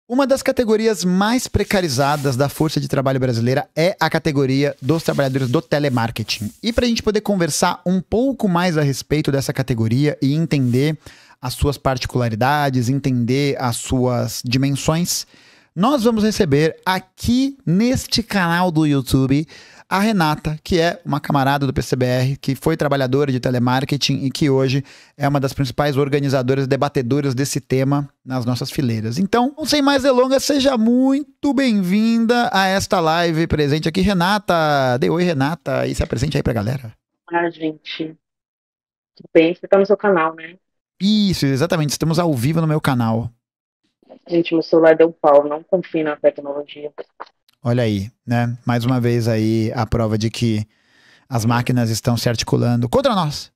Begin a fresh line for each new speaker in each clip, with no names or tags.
Uma das categorias mais precarizadas da força de trabalho brasileira é a categoria dos trabalhadores do telemarketing. E para a gente poder conversar um pouco mais a respeito dessa categoria e entender as suas particularidades, entender as suas dimensões, nós vamos receber aqui neste canal do YouTube a Renata, que é uma camarada do PCBR, que foi trabalhadora de telemarketing e que hoje é uma das principais organizadoras e debatedoras desse tema nas nossas fileiras. Então, sem mais delongas, seja muito bem-vinda a esta live presente aqui, Renata. Dê oi, Renata, e se apresente aí pra galera.
Ah, gente, tudo bem? Você tá no seu canal, né?
Isso, exatamente, estamos ao vivo no meu canal.
Gente, meu celular deu pau, não confio na tecnologia.
Olha aí, né? Mais uma vez aí a prova de que as máquinas estão se articulando contra nós.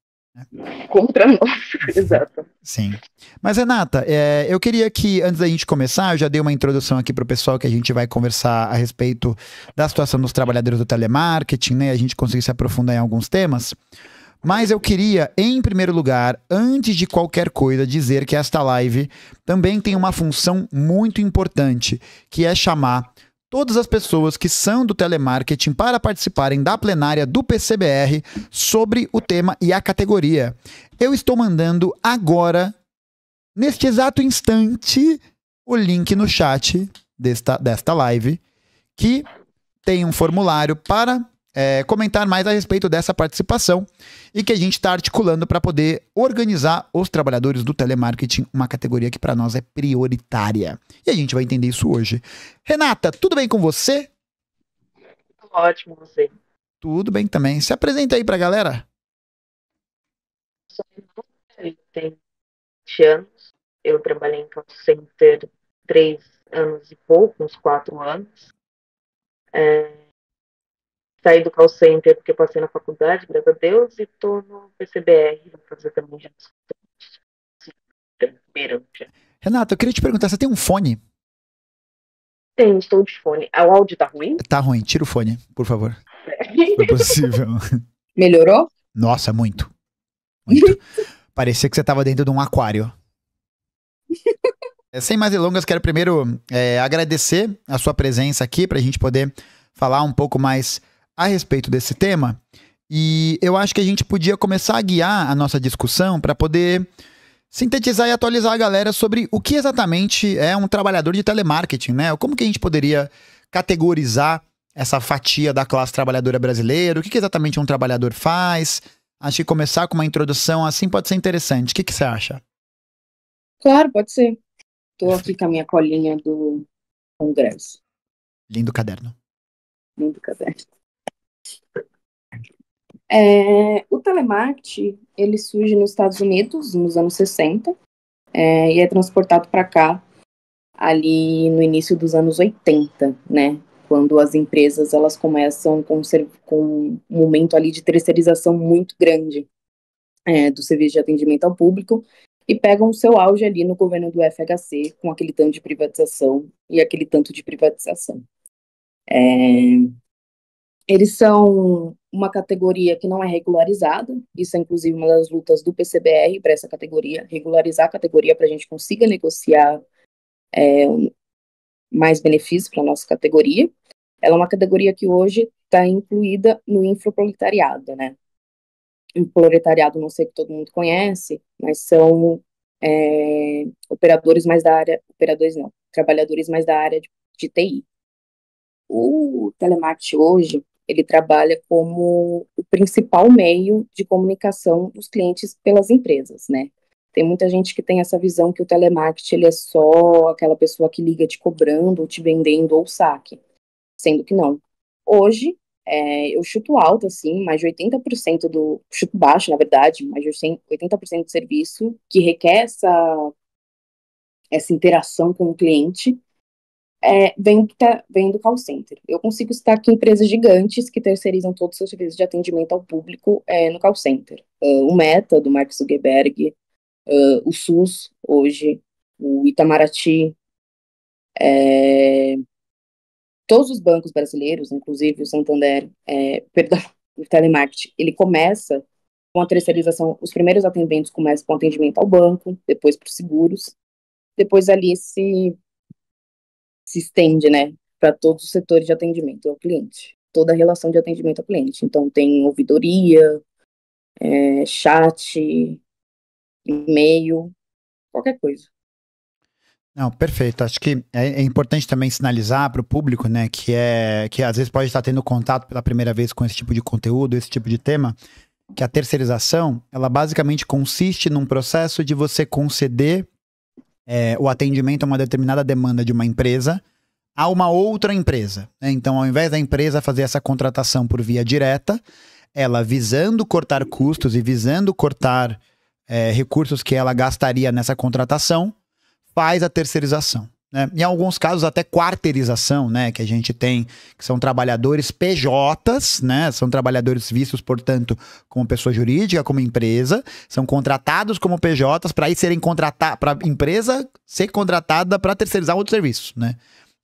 Contra nós, exato.
Sim. Mas, Renata, eu queria que, antes da gente começar, eu já dei uma introdução aqui para o pessoal que a gente vai conversar a respeito da situação dos trabalhadores do telemarketing, né? A gente conseguir se aprofundar em alguns temas. Mas eu queria, em primeiro lugar, antes de qualquer coisa, dizer que esta live também tem uma função muito importante, que é chamar todas as pessoas que são do telemarketing para participarem da plenária do PCBR sobre o tema e a categoria. Eu estou mandando agora, neste exato instante, o link no chat desta live, que tem um formulário para comentar mais a respeito dessa participação e que a gente está articulando para poder organizar os trabalhadores do telemarketing, uma categoria que para nós é prioritária. E a gente vai entender isso hoje. Renata, tudo bem com você?
Ótimo, você.
Tudo bem também. Se apresenta aí para a galera.
Eu tenho 20 anos, eu trabalhei em call center 3 anos e pouco, uns 4 anos. Saí do call center porque passei na faculdade, graças a Deus, e tô no PCBR, vou fazer também já beirando já.
Renata, eu queria te perguntar, você tem um fone?
Tenho, estou de fone. O áudio tá ruim?
Tá ruim, tira o fone, por favor. Se for possível.
Melhorou?
Nossa, muito. Muito. Parecia que você estava dentro de um aquário. Sem mais delongas, quero primeiro agradecer a sua presença aqui para a gente poder falar um pouco mais a respeito desse tema. E eu acho que a gente podia começar a guiar a nossa discussão para poder sintetizar e atualizar a galera sobre o que exatamente é um trabalhador de telemarketing, né? Como que a gente poderia categorizar essa fatia da classe trabalhadora brasileira? O que exatamente um trabalhador faz? Acho que começar com uma introdução assim pode ser interessante. O que você acha?
Claro, pode ser. Tô aqui com a minha colinha do Congresso.
Lindo caderno.
Lindo caderno. O telemarketing, ele surge nos Estados Unidos, nos anos 60, e é transportado para cá ali no início dos anos 80, né? Quando as empresas elas começam com um momento ali de terceirização muito grande do serviço de atendimento ao público e pegam o seu auge ali no governo do FHC com aquele tanto de privatização e aquele tanto de privatização. Eles são uma categoria que não é regularizada, isso é inclusive uma das lutas do PCBR para essa categoria, regularizar a categoria para a gente consiga negociar mais benefícios para a nossa categoria. Ela é uma categoria que hoje está incluída no infoproletariado, né? O proletariado, não sei que todo mundo conhece, mas são trabalhadores mais da área de TI. O telemarketing hoje, ele trabalha como o principal meio de comunicação dos clientes pelas empresas, né? Tem muita gente que tem essa visão que o telemarketing ele é só aquela pessoa que liga te cobrando, ou te vendendo ou saque, sendo que não. Hoje, eu chuto alto, assim, mais de 80% chuto baixo, na verdade, mais de 80% do serviço que requer essa interação com o cliente, vem do call center. Eu consigo citar aqui empresas gigantes que terceirizam todos os seus serviços de atendimento ao público no call center. O Meta, do Mark Zuckerberg, o SUS, hoje, o Itamaraty, todos os bancos brasileiros, inclusive o Santander, o telemarketing, ele começa com a terceirização, os primeiros atendimentos começam com atendimento ao banco, depois para os seguros, depois ali se estende, né, para todos os setores de atendimento ao cliente, toda a relação de atendimento ao cliente. Então, tem ouvidoria, chat, e-mail, qualquer coisa.
Não, perfeito. Acho que é importante também sinalizar para o público, né, que às vezes pode estar tendo contato pela primeira vez com esse tipo de conteúdo, esse tipo de tema, que a terceirização, ela basicamente consiste num processo de você conceder o atendimento a uma determinada demanda de uma empresa a uma outra empresa, né? Então, ao invés da empresa fazer essa contratação por via direta, ela visando cortar custos e visando cortar recursos que ela gastaria nessa contratação, faz a terceirização, né? Em alguns casos até quarteirização, né? Que a gente tem, que são trabalhadores PJs, né? São trabalhadores vistos, portanto, como pessoa jurídica, como empresa, são contratados como PJs para aí serem contratados, para a empresa ser contratada para terceirizar outros serviços, né?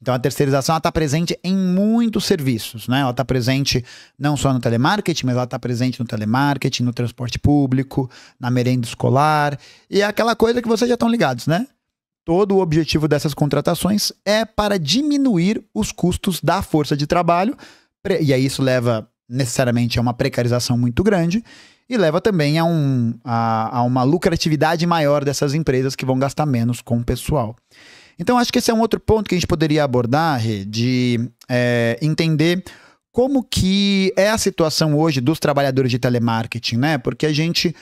Então a terceirização ela está presente em muitos serviços, né? Ela está presente não só no telemarketing, mas ela está presente no telemarketing, no transporte público, na merenda escolar, e é aquela coisa que vocês já estão ligados, né? Todo o objetivo dessas contratações é para diminuir os custos da força de trabalho, e aí isso leva necessariamente a uma precarização muito grande, e leva também a uma lucratividade maior dessas empresas que vão gastar menos com o pessoal. Então acho que esse é um outro ponto que a gente poderia abordar, Rê, de entender como que é a situação hoje dos trabalhadores de telemarketing, né? Porque a gente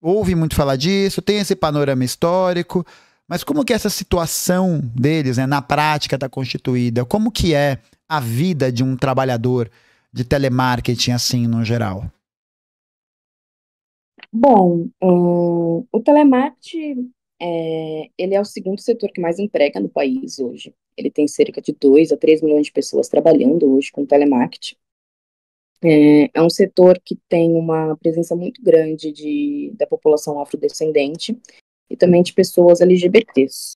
ouve muito falar disso, tem esse panorama histórico, mas como que essa situação deles, né, na prática está constituída? Como que é a vida de um trabalhador de telemarketing, assim, no geral?
Bom, o telemarketing, ele é o segundo setor que mais emprega no país hoje. Ele tem cerca de 2 a 3 milhões de pessoas trabalhando hoje com telemarketing. É um setor que tem uma presença muito grande da população afrodescendente e também de pessoas LGBTs.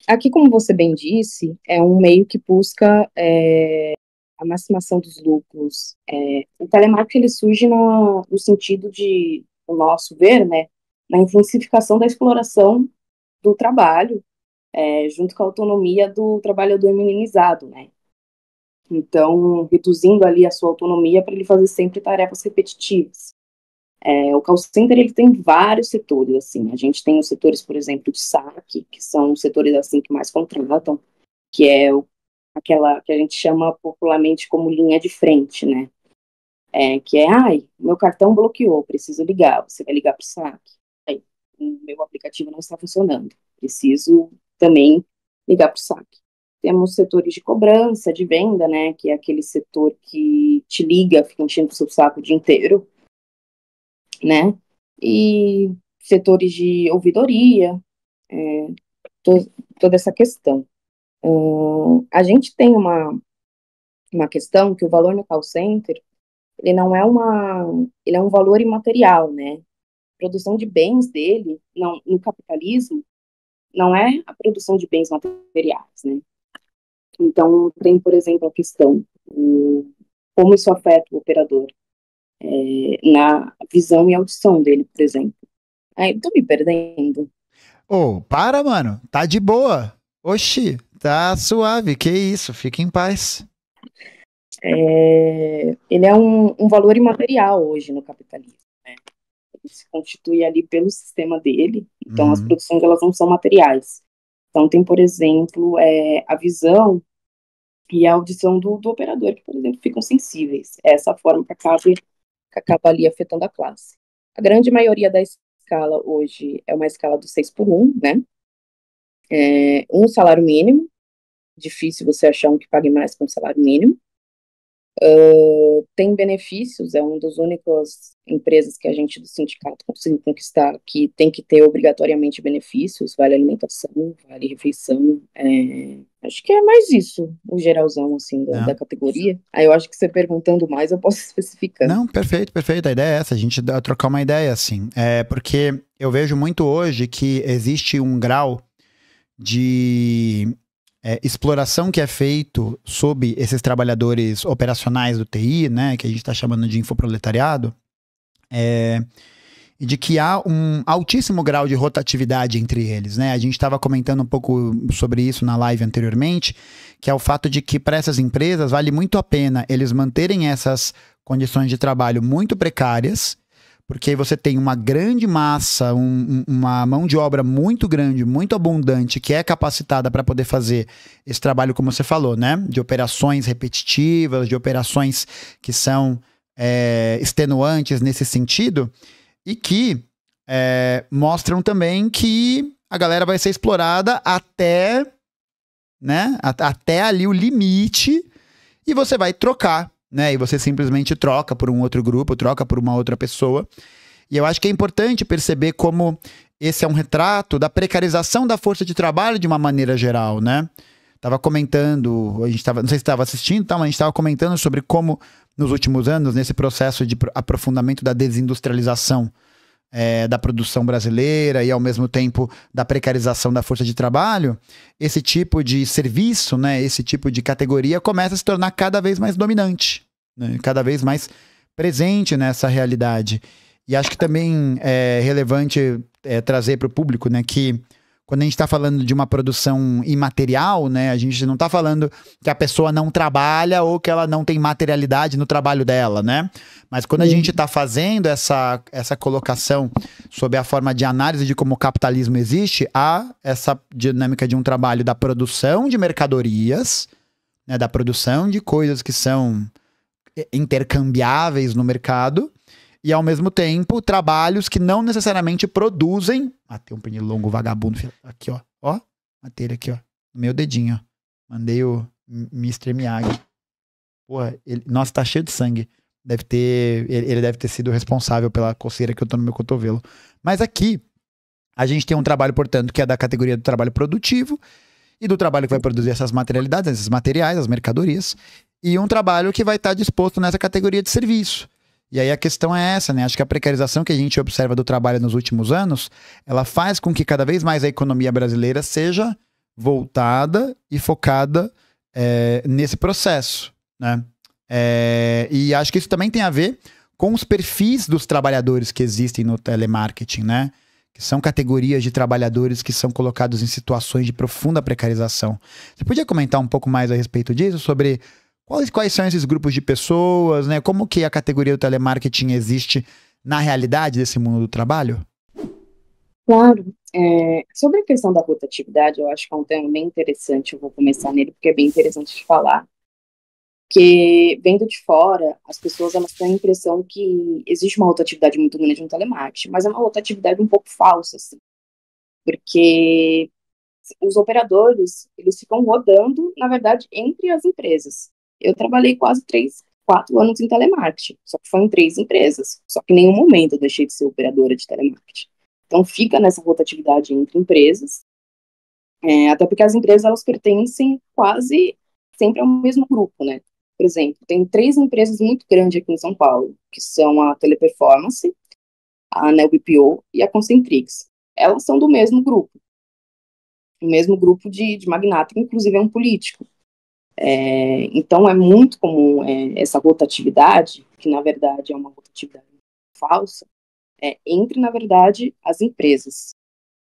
Aqui, como você bem disse, é um meio que busca a maximação dos lucros. O telemarketing ele surge no sentido de, no nosso ver, né, na intensificação da exploração do trabalho, junto com a autonomia do trabalhador minimizado, né? Então, reduzindo ali a sua autonomia para ele fazer sempre tarefas repetitivas. O call center ele tem vários setores, assim. A gente tem os setores, por exemplo, de saque, que são os setores assim que mais contratam, que é aquela que a gente chama popularmente como linha de frente, né? Que meu cartão bloqueou, preciso ligar. Você vai ligar para o saque. O meu aplicativo não está funcionando, preciso também ligar para o saque. Temos setores de cobrança, de venda, né? Que é aquele setor que te liga, fica enchendo o seu saco o dia inteiro, né? E setores de ouvidoria, toda essa questão. A gente tem uma questão que o valor no call center, ele não é ele é um valor imaterial, né? A produção de bens dele, no capitalismo, não é a produção de bens materiais, né? Então, tem, por exemplo, a questão, como isso afeta o operador, na visão e audição dele, por exemplo. Tô me perdendo.
Para, mano. Tá de boa. Oxi, tá suave. Que isso, fica em paz.
Ele é um valor imaterial hoje no capitalismo, né? Ele se constitui ali pelo sistema dele, então as produções elas não são materiais. Então tem, por exemplo, a visão e a audição do operador, que, por exemplo, ficam sensíveis. É essa forma que acaba ali afetando a classe. A grande maioria da escala hoje é uma escala do 6x1, né? Um salário mínimo, difícil você achar um que pague mais que um salário mínimo. Tem benefícios, é uma das únicas empresas que a gente do sindicato conseguiu conquistar que tem que ter obrigatoriamente benefícios, vale alimentação, vale refeição, acho que é mais isso, o geralzão assim da categoria. Aí eu acho que você perguntando mais eu posso especificar.
Não, perfeito, a ideia é essa, a gente trocar uma ideia assim, porque eu vejo muito hoje que existe um grau de exploração que é feito sob esses trabalhadores operacionais do TI, né, que a gente está chamando de infoproletariado, e de que há um altíssimo grau de rotatividade entre eles, né? A gente estava comentando um pouco sobre isso na live anteriormente, que é o fato de que para essas empresas vale muito a pena eles manterem essas condições de trabalho muito precárias, porque aí você tem uma grande massa, uma mão de obra muito grande, muito abundante, que é capacitada para poder fazer esse trabalho, como você falou, né? De operações repetitivas, de operações que são extenuantes nesse sentido, e que mostram também que a galera vai ser explorada até, né? Até ali o limite, e você vai trocar, né? E você simplesmente troca por um outro grupo, troca por uma outra pessoa. E eu acho que é importante perceber como esse é um retrato da precarização da força de trabalho de uma maneira geral, né? Tava comentando, a gente tava, não sei se estava assistindo, mas a gente estava comentando sobre como nos últimos anos, nesse processo de aprofundamento da desindustrialização da produção brasileira e ao mesmo tempo da precarização da força de trabalho, esse tipo de serviço, né, esse tipo de categoria começa a se tornar cada vez mais dominante, né, cada vez mais presente nessa realidade. E acho que também é relevante trazer para o público, né, que quando a gente está falando de uma produção imaterial, né, a gente não está falando que a pessoa não trabalha ou que ela não tem materialidade no trabalho dela, né? Mas quando a gente está fazendo essa colocação sob a forma de análise de como o capitalismo existe, há essa dinâmica de um trabalho da produção de mercadorias, né, da produção de coisas que são intercambiáveis no mercado, e ao mesmo tempo trabalhos que não necessariamente produzem. Matei um pernilongo vagabundo aqui, ó, matei ele aqui, ó, no meu dedinho, ó. Mandei o Mr. Miyagi. Porra, nossa, tá cheio de sangue. Ele deve ter sido responsável pela coceira que eu tô no meu cotovelo. Mas aqui a gente tem um trabalho, portanto, que é da categoria do trabalho produtivo e do trabalho que vai produzir essas materialidades, esses materiais, as mercadorias, e um trabalho que vai estar disposto nessa categoria de serviço. E aí a questão é essa, né? Acho que a precarização que a gente observa do trabalho nos últimos anos, ela faz com que cada vez mais a economia brasileira seja voltada e focada nesse processo, né? E acho que isso também tem a ver com os perfis dos trabalhadores que existem no telemarketing, né? Que são categorias de trabalhadores que são colocados em situações de profunda precarização. Você podia comentar um pouco mais a respeito disso, sobre quais são esses grupos de pessoas, né? Como que a categoria do telemarketing existe na realidade desse mundo do trabalho?
Claro. Sobre a questão da rotatividade, eu acho que é um tema bem interessante. Eu vou começar nele porque é bem interessante de falar. Porque, vendo de fora, as pessoas elas têm a impressão que existe uma rotatividade muito grande no telemarketing, mas é uma rotatividade um pouco falsa, assim. Porque os operadores, eles ficam rodando, na verdade, entre as empresas. Eu trabalhei quase 4 anos em telemarketing, só que foi em 3 empresas. Só que em nenhum momento eu deixei de ser operadora de telemarketing. Então fica nessa rotatividade entre empresas, até porque as empresas elas pertencem quase sempre ao mesmo grupo, né? Por exemplo, tem 3 empresas muito grandes aqui em São Paulo, que são a Teleperformance, a Anel BPO e a Concentrix. Elas são do mesmo grupo. O mesmo grupo de magnata, que inclusive é um político. Então é muito comum essa rotatividade, que na verdade é uma rotatividade falsa, entre, na verdade, as empresas.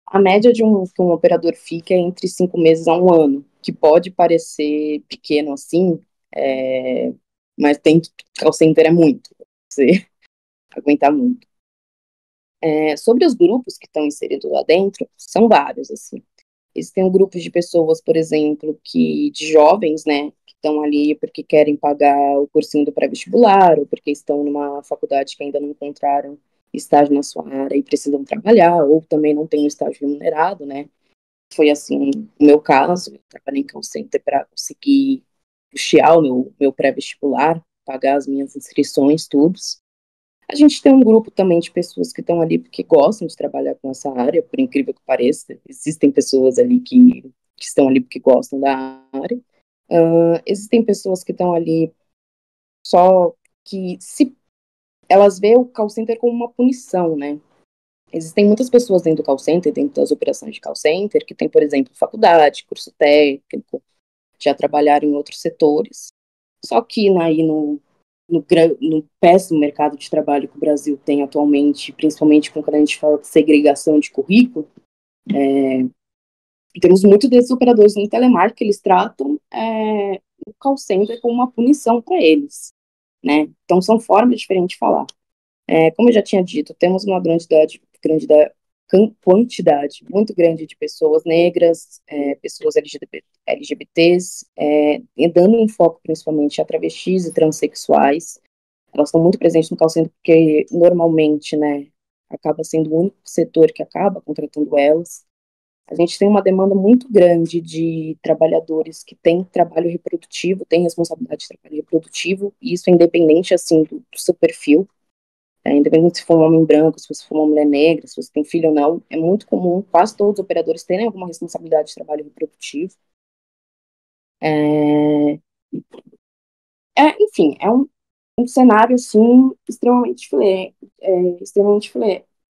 A média que um operador fica é entre 5 meses a 1 ano, que pode parecer pequeno assim, mas call center é muito, você aguentar muito. Sobre os grupos que estão inseridos lá dentro, são vários, assim. Existem um grupo de pessoas, por exemplo, de jovens, né, que estão ali porque querem pagar o cursinho do pré-vestibular, ou porque estão numa faculdade que ainda não encontraram estágio na sua área e precisam trabalhar, ou também não tem um estágio remunerado, né. Foi assim o meu caso, eu trabalhei em call center para conseguir custear o meu pré-vestibular, pagar as minhas inscrições, tudo. A gente tem um grupo também de pessoas que estão ali porque gostam de trabalhar com essa área, por incrível que pareça. Existem pessoas ali que estão ali porque gostam da área. Existem pessoas que estão ali só que elas veem o call center como uma punição, né? Existem muitas pessoas dentro do call center, dentro das operações de call center, que tem, por exemplo, faculdade, curso técnico, já trabalharam em outros setores. Só que aí no péssimo mercado de trabalho que o Brasil tem atualmente, principalmente quando a gente fala de segregação de currículo, temos muitos desses operadores no telemarketing que eles tratam o call center como uma punição para eles, né? Então, são formas diferentes de falar. Como eu já tinha dito, temos uma quantidade muito grande de pessoas negras, pessoas LGBTs, e dando um foco principalmente a travestis e transexuais. Elas estão muito presentes no call center porque, normalmente, né, acaba sendo o único setor que acaba contratando elas. A gente tem uma demanda muito grande de trabalhadores que têm trabalho reprodutivo, têm responsabilidade de trabalho reprodutivo, e isso é independente, assim, do seu perfil. Independente se for um homem branco, se você for uma mulher negra, se você tem filho ou não, é muito comum, quase todos os operadores terem alguma responsabilidade de trabalho reprodutivo. Enfim, é um cenário, assim, extremamente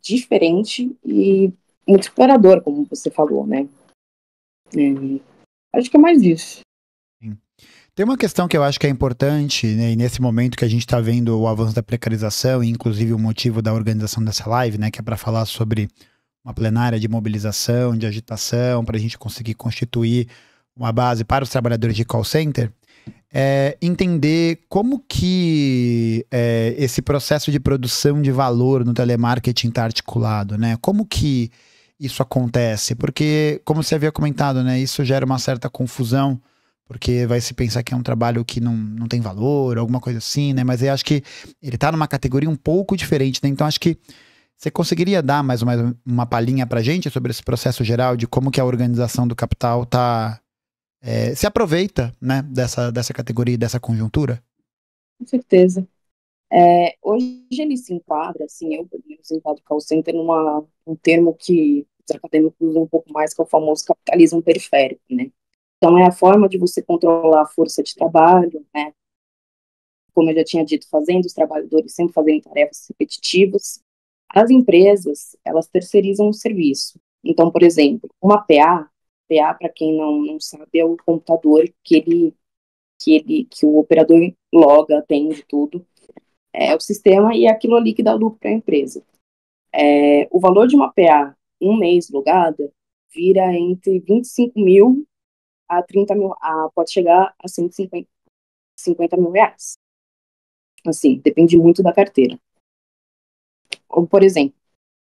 diferente e muito explorador, como você falou, né? Acho que é mais isso.
Sim. Tem uma questão que eu acho que é importante, né, e nesse momento que a gente está vendo o avanço da precarização, e inclusive o motivo da organização dessa live, né, que é para falar sobre uma plenária de mobilização, de agitação, para a gente conseguir constituir uma base para os trabalhadores de call center, entender como que esse processo de produção de valor no telemarketing está articulado, né? Como que isso acontece? Porque, como você havia comentado, né, isso gera uma certa confusão, porque vai se pensar que é um trabalho que não tem valor, alguma coisa assim, né? Mas eu acho que ele tá numa categoria um pouco diferente, né? Então acho que você conseguiria dar mais ou menos uma palhinha pra gente sobre esse processo geral de como que a organização do capital se aproveita, né, dessa categoria, dessa conjuntura?
Com certeza. Hoje ele se enquadra, assim, eu, pelo menos, enquadro o call center um termo que os acadêmicos usam um pouco mais, que é o famoso capitalismo periférico, né? Então, é a forma de você controlar a força de trabalho, né? Como eu já tinha dito, fazendo os trabalhadores sempre fazendo tarefas repetitivas. As empresas, elas terceirizam o serviço. Então, por exemplo, uma PA, para quem não sabe, é o computador que o operador loga, atende tudo. É o sistema e é aquilo ali que dá lucro para a empresa. O valor de uma PA, um mês logada, vira entre 25 mil a 30 mil, pode chegar a 150 mil reais. Assim, depende muito da carteira. Ou, por exemplo,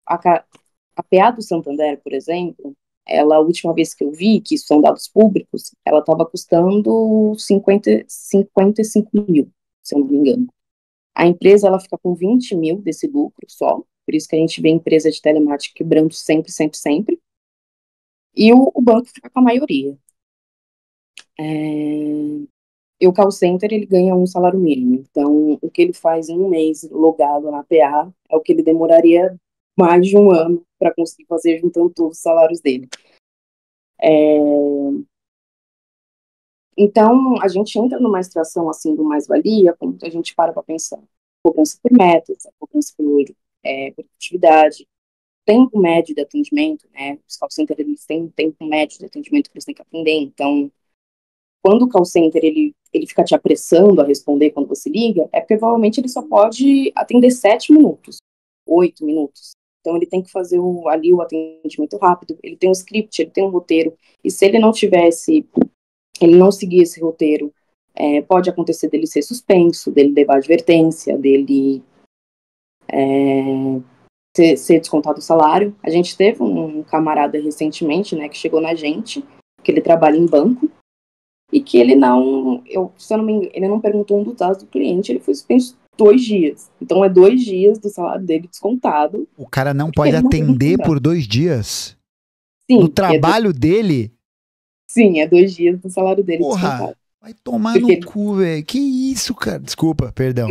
a PA do Santander, por exemplo, a última vez que eu vi, que isso são dados públicos, ela estava custando 55 mil, se eu não me engano. A empresa, ela fica com 20 mil desse lucro só, por isso que a gente vê a empresa de telemática quebrando sempre, sempre, sempre, e o banco fica com a maioria. E o call center, ele ganha um salário mínimo. Então, o que ele faz em um mês logado na PA é o que ele demoraria mais de um ano para conseguir fazer juntando todos os salários dele. Então, a gente entra numa situação assim do mais-valia, quando a gente para pensar. Cobrança por metas, a cobrança por produtividade, tempo médio de atendimento, né? Os call centers, eles têm um tempo médio de atendimento que eles têm que atender. Então, quando o call center ele fica te apressando a responder quando você liga, é porque provavelmente ele só pode atender 7 minutos, 8 minutos. Então ele tem que fazer ali o atendimento rápido, ele tem um script, ele tem um roteiro, e se ele não seguir esse roteiro, pode acontecer dele ser suspenso, dele levar advertência, dele ser descontado o salário. A gente teve um camarada recentemente, né, que chegou na gente, que ele trabalha em banco, e que ele se eu não me engano, ele não perguntou um dos dados do cliente, ele foi suspenso 2 dias. Então é 2 dias do salário dele descontado.
O cara não pode atender por 2 dias?
Sim.
No trabalho dele?
Sim, é 2 dias do salário dele descontado.
Porra, vai tomar no cu, velho. Que isso, cara? Desculpa, perdão.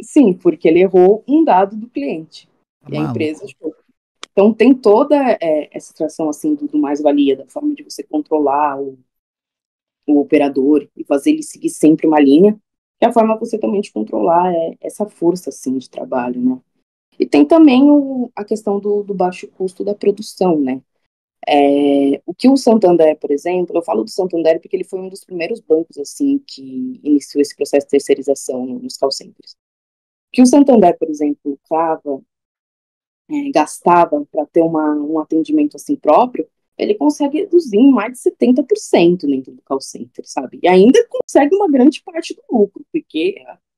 Sim, porque ele errou um dado do cliente.
Tá
e a
maluco.
empresa achou. Então tem toda essa situação assim do mais-valia, da forma de você controlar o operador e fazer ele seguir sempre uma linha, que é a forma você também de controlar essa força, assim, de trabalho, né? E tem também a questão do baixo custo da produção, né? O que o Santander, por exemplo, eu falo do Santander porque ele foi um dos primeiros bancos, assim, que iniciou esse processo de terceirização nos call centers. O que o Santander, por exemplo, gastava para ter um atendimento, assim, próprio, ele consegue reduzir em mais de 70% dentro do call center, sabe? E ainda consegue uma grande parte do lucro, porque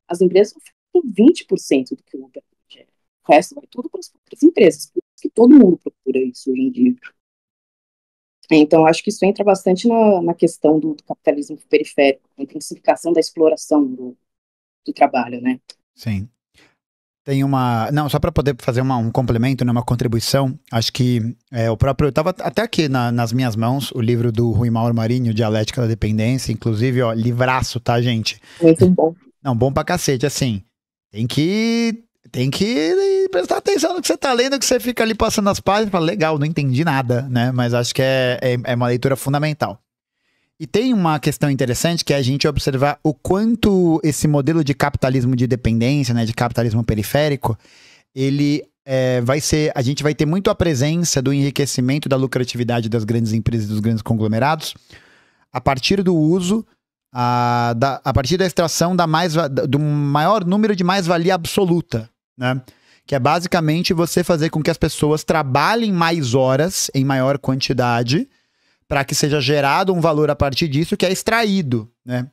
as empresas ficam com 20% do que o lucro gera. O resto vai tudo para as outras empresas, por isso que todo mundo procura isso hoje em dia. Então, acho que isso entra bastante na questão do capitalismo periférico, a intensificação da exploração do trabalho, né?
Sim. Tem uma. Não, só para poder fazer um complemento, né, uma contribuição. Acho que o próprio. Eu tava até aqui nas minhas mãos o livro do Rui Mauro Marinho, Dialética da Dependência. Inclusive, ó, livraço, tá, gente?
Muito bom.
Não, bom pra cacete. Assim, tem que prestar atenção no que você tá lendo, que você fica ali passando as páginas e fala, legal, não entendi nada, né? Mas acho que é uma leitura fundamental. E tem uma questão interessante que é a gente observar o quanto esse modelo de capitalismo de dependência, né, de capitalismo periférico, ele vai ser, a gente vai ter muito a presença do enriquecimento da lucratividade das grandes empresas, dos grandes conglomerados, a partir do uso, a partir da extração do maior número de mais-valia absoluta, né? Que é basicamente você fazer com que as pessoas trabalhem mais horas em maior quantidade, para que seja gerado um valor a partir disso que é extraído, né?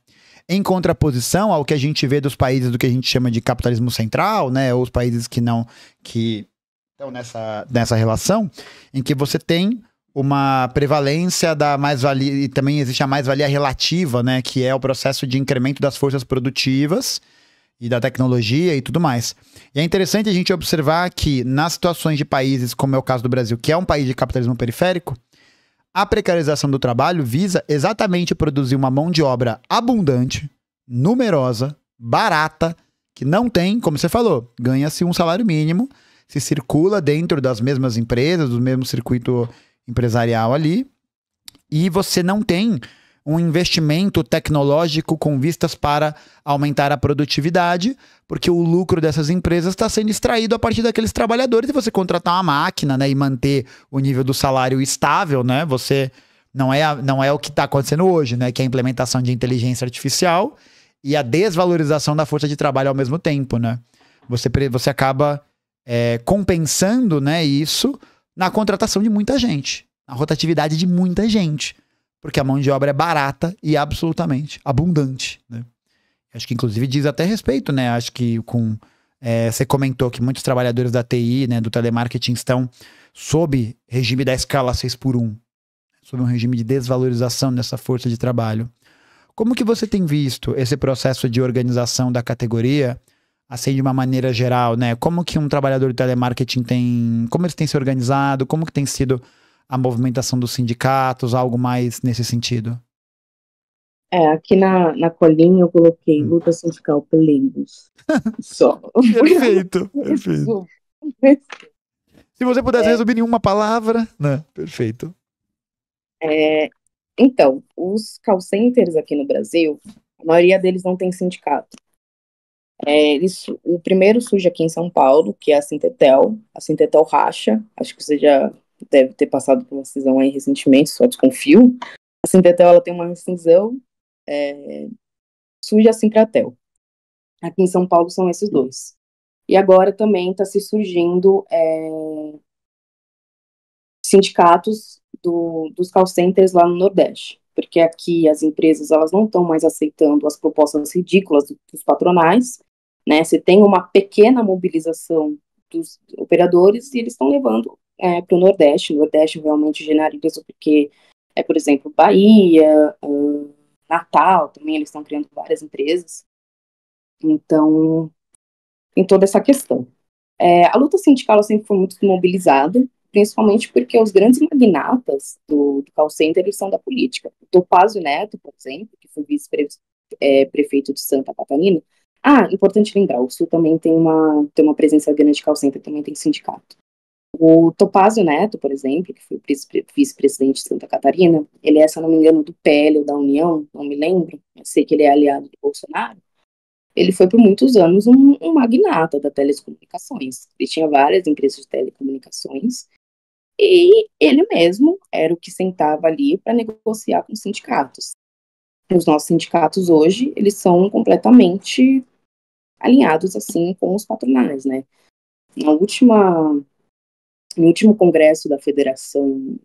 Em contraposição ao que a gente vê dos países do que a gente chama de capitalismo central, né? Ou os países que estão nessa relação, em que você tem uma prevalência da mais-valia, e também existe a mais-valia relativa, né? Que é o processo de incremento das forças produtivas e da tecnologia e tudo mais. E é interessante a gente observar que nas situações de países, como é o caso do Brasil, que é um país de capitalismo periférico, a precarização do trabalho visa exatamente produzir uma mão de obra abundante, numerosa, barata, que não tem, como você falou, ganha-se um salário mínimo, se circula dentro das mesmas empresas, do mesmo circuito empresarial ali, e você não tem um investimento tecnológico com vistas para aumentar a produtividade, porque o lucro dessas empresas está sendo extraído a partir daqueles trabalhadores, e você contratar uma máquina, né, e manter o nível do salário estável, né, você não é o que está acontecendo hoje, né, que é a implementação de inteligência artificial e a desvalorização da força de trabalho ao mesmo tempo, né. Você acaba compensando, né, isso na contratação de muita gente, na rotatividade de muita gente, porque a mão de obra é barata e absolutamente abundante, né? Acho que inclusive diz até respeito, né? Acho que você comentou que muitos trabalhadores da TI, né, do telemarketing, estão sob regime da escala 6x1, sob um regime de desvalorização dessa força de trabalho. Como que você tem visto esse processo de organização da categoria, assim, de uma maneira geral, né? Como que um trabalhador de telemarketing como eles têm se organizado, como que tem sido a movimentação dos sindicatos, algo mais nesse sentido?
Aqui na colinha eu coloquei luta sindical peleiros. Só.
Perfeito, perfeito. Se você pudesse resumir em uma palavra, né? Perfeito.
Então, os call centers aqui no Brasil, a maioria deles não tem sindicato. O primeiro surge aqui em São Paulo, que é a Sintetel. A Sintetel racha, acho que você já deve ter passado por uma cisão aí recentemente, só desconfio. A Sintetel, ela tem uma rescisão, surge a Sintratel. Aqui em São Paulo são esses dois. E agora também está se surgindo sindicatos dos call centers lá no Nordeste, porque aqui as empresas elas não estão mais aceitando as propostas ridículas dos patronais, né? Você tem uma pequena mobilização dos operadores e eles estão levando para o Nordeste. O Nordeste realmente generaliza, porque por exemplo, Bahia, Natal, também eles estão criando várias empresas. Então, tem toda essa questão. A luta sindical sempre foi muito mobilizada, principalmente porque os grandes magnatas do call center eles são da política. O Topázio Neto, por exemplo, que foi vice-prefeito de Santa Catarina. Importante lembrar, o Sul também tem uma presença grande de call center, também tem sindicato. O Topázio Neto, por exemplo, que foi vice-presidente de Santa Catarina, ele se eu não me engano, do PL ou da União, não me lembro, eu sei que ele é aliado do Bolsonaro. Ele foi por muitos anos um magnata das telecomunicações. Ele tinha várias empresas de telecomunicações E ele mesmo era o que sentava ali para negociar com os sindicatos. Os nossos sindicatos hoje, eles são completamente alinhados, assim, com os patronais, né? Na última, no último congresso da Federação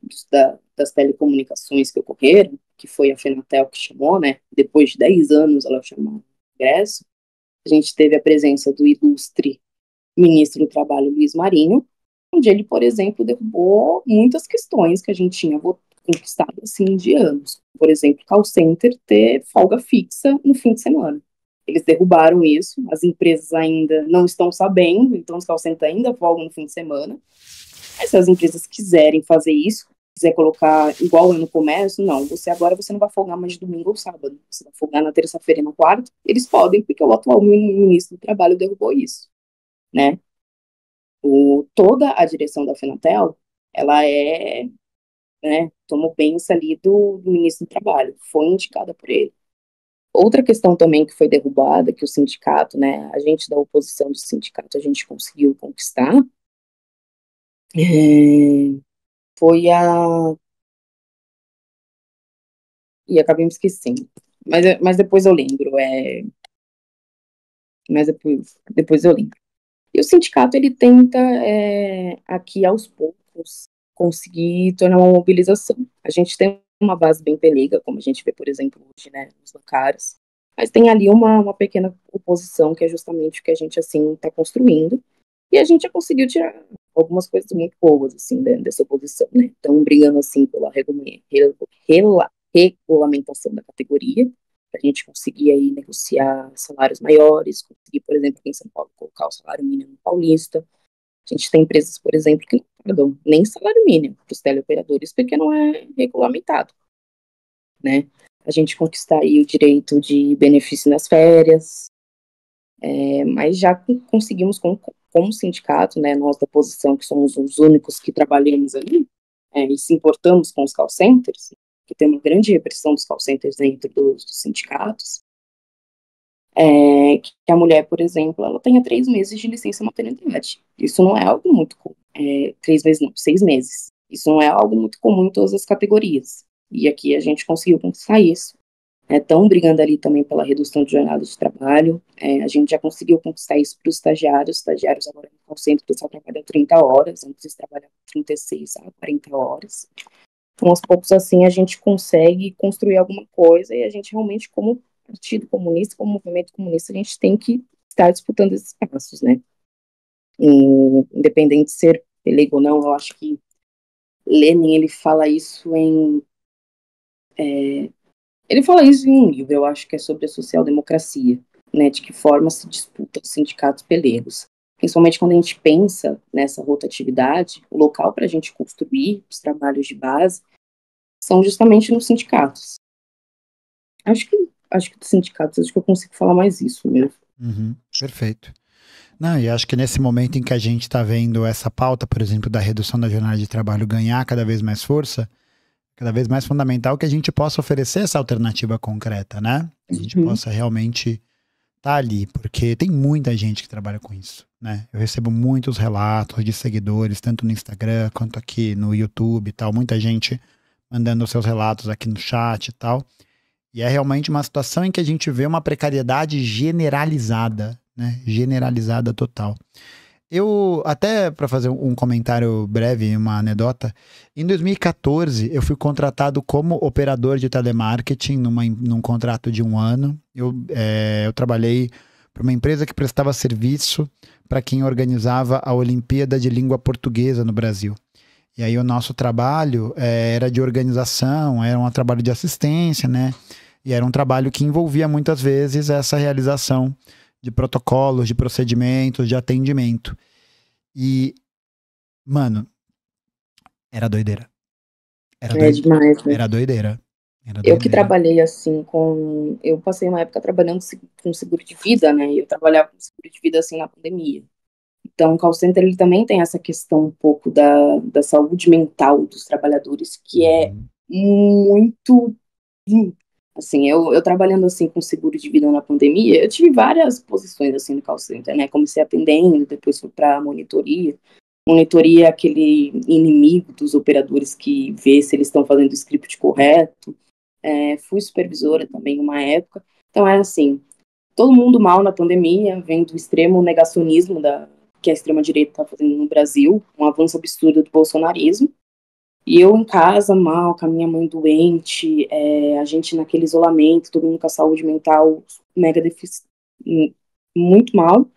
das Telecomunicações que ocorreram, que foi a Fenatel que chamou, né? Depois de 10 anos ela chamou o congresso, a gente teve a presença do ilustre ministro do Trabalho, Luiz Marinho, onde ele, por exemplo, derrubou muitas questões que a gente tinha conquistado, assim, de anos. Por exemplo, call center ter folga fixa no fim de semana. Eles derrubaram isso, as empresas ainda não estão sabendo, então os call centers ainda folgam no fim de semana. Mas se as empresas quiserem fazer isso, quiser colocar igual no comércio, não, você não vai folgar mais de domingo ou sábado, você vai folgar na terça-feira e na quarta, eles podem, porque o atual ministro do Trabalho derrubou isso, né? Toda a direção da Fenatel, ela né, tomou bênção ali do ministro do Trabalho, foi indicada por ele. Outra questão também que foi derrubada, que o sindicato, né, a gente da oposição do sindicato, a gente conseguiu conquistar, foi a... E acabei me esquecendo. Mas depois eu lembro, mas depois eu lembro. E o sindicato, ele tenta, aqui aos poucos, conseguir tornar uma mobilização. A gente tem uma base bem pelega, como a gente vê, por exemplo, hoje, né, nos bancários, mas tem ali uma pequena oposição, que é justamente o que a gente, assim, está construindo, e a gente já conseguiu tirar algumas coisas muito boas, assim, dessa oposição, né? Estão brigando, assim, pela regulamentação da categoria, para a gente conseguir aí negociar salários maiores, conseguir, por exemplo, aqui em São Paulo, colocar o salário mínimo paulista. A gente tem empresas, por exemplo, que não pagam nem salário mínimo para os teleoperadores, porque não é regulamentado, né? A gente conquistar aí o direito de benefício nas férias, mas já conseguimos, como sindicato, né, nós da oposição, que somos os únicos que trabalhamos ali, e se importamos com os call centers, que tem uma grande repressão dos call centers dentro dos sindicatos, que a mulher, por exemplo, ela tenha 3 meses de licença maternidade. Isso não é algo muito comum. 3 meses não, 6 meses. Isso não é algo muito comum em todas as categorias. E aqui a gente conseguiu conquistar isso. Estão brigando ali também pela redução de jornada de trabalho. A gente já conseguiu conquistar isso para os estagiários. Os estagiários agora no call center, o pessoal trabalha 30 horas, antes eles trabalhavam 36 a 40 horas. Então, aos poucos, assim, a gente consegue construir alguma coisa e a gente realmente, como Partido Comunista, como movimento comunista, a gente tem que estar disputando esses espaços, né? Independente de ser pelego ou não, eu acho que Lenin, ele fala isso em um livro, eu acho que é sobre a social-democracia, né? De que forma se disputa os sindicatos pelegos. Principalmente quando a gente pensa nessa rotatividade, o local para a gente construir os trabalhos de base são justamente nos sindicatos. Acho que dos sindicatos, acho que eu consigo falar mais isso mesmo.
Uhum, perfeito. Não, e acho que nesse momento em que a gente está vendo essa pauta, por exemplo, da redução da jornada de trabalho ganhar cada vez mais força, cada vez mais fundamental que a gente possa oferecer essa alternativa concreta, né? Que a gente possa realmente estar ali, porque tem muita gente que trabalha com isso, né? Eu recebo muitos relatos de seguidores, tanto no Instagram quanto aqui no YouTube e tal, muita gente mandando os seus relatos aqui no chat e tal. E é realmente uma situação em que a gente vê uma precariedade generalizada, né? Generalizada total. Eu, até para fazer um comentário breve, uma anedota, em 2014 eu fui contratado como operador de telemarketing num contrato de 1 ano. Eu trabalhei para uma empresa que prestava serviço para quem organizava a Olimpíada de Língua Portuguesa no Brasil. E aí o nosso trabalho era de organização, era um trabalho de assistência, né? E era um trabalho que envolvia muitas vezes essa realização de protocolos, de procedimentos, de atendimento. E, mano, era doideira.
Demais, né?
Era doideira.
Eu que trabalhei assim eu passei uma época trabalhando com seguro de vida, né? E eu trabalhava com seguro de vida assim na pandemia. Então, o call center, ele também tem essa questão um pouco da saúde mental dos trabalhadores, que é muito, assim, eu trabalhando assim com seguro de vida na pandemia, eu tive várias posições assim no call center, né? Comecei atendendo, depois fui para monitoria. Monitoria é aquele inimigo dos operadores que vê se eles estão fazendo o script correto. Fui supervisora também uma época. Então era assim, todo mundo mal na pandemia, vendo o extremo negacionismo que a extrema-direita está fazendo no Brasil, um avanço absurdo do bolsonarismo. E eu em casa, mal, com a minha mãe doente, a gente naquele isolamento, todo mundo com a saúde mental mega muito mal.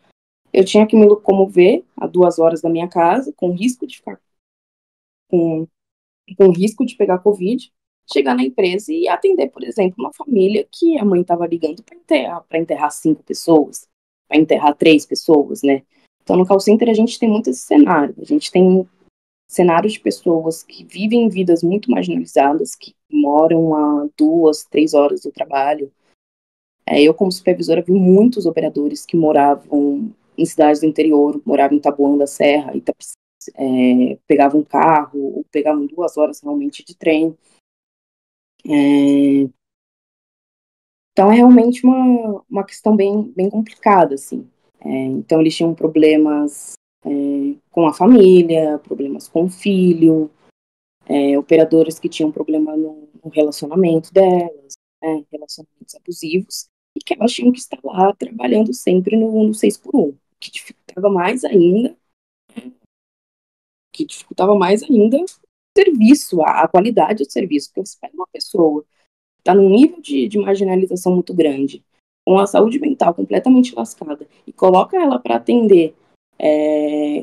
Eu tinha que me locomover a 2 horas da minha casa, com risco de ficar com risco de pegar Covid, chegar na empresa e atender, por exemplo, uma família que a mãe estava ligando para enterrar 5 pessoas, para enterrar 3 pessoas, né? Então, no call center, a gente tem muito esse cenário. A gente tem cenários de pessoas que vivem vidas muito marginalizadas, que moram a 2, 3 horas do trabalho. Eu, como supervisora, vi muitos operadores que moravam em cidades do interior, moravam em Taboão da Serra, pegavam um carro, ou pegavam 2 horas realmente de trem. Então, é realmente uma questão bem, bem complicada, assim. Então, eles tinham problemas com a família, problemas com o filho, operadoras que tinham problema no relacionamento delas, relacionamentos abusivos, e que elas tinham que estar lá trabalhando sempre no 6x1, que dificultava mais ainda o serviço, a qualidade do serviço, porque você pega uma pessoa que está num nível de marginalização muito grande, com a saúde mental completamente lascada, e coloca ela para atender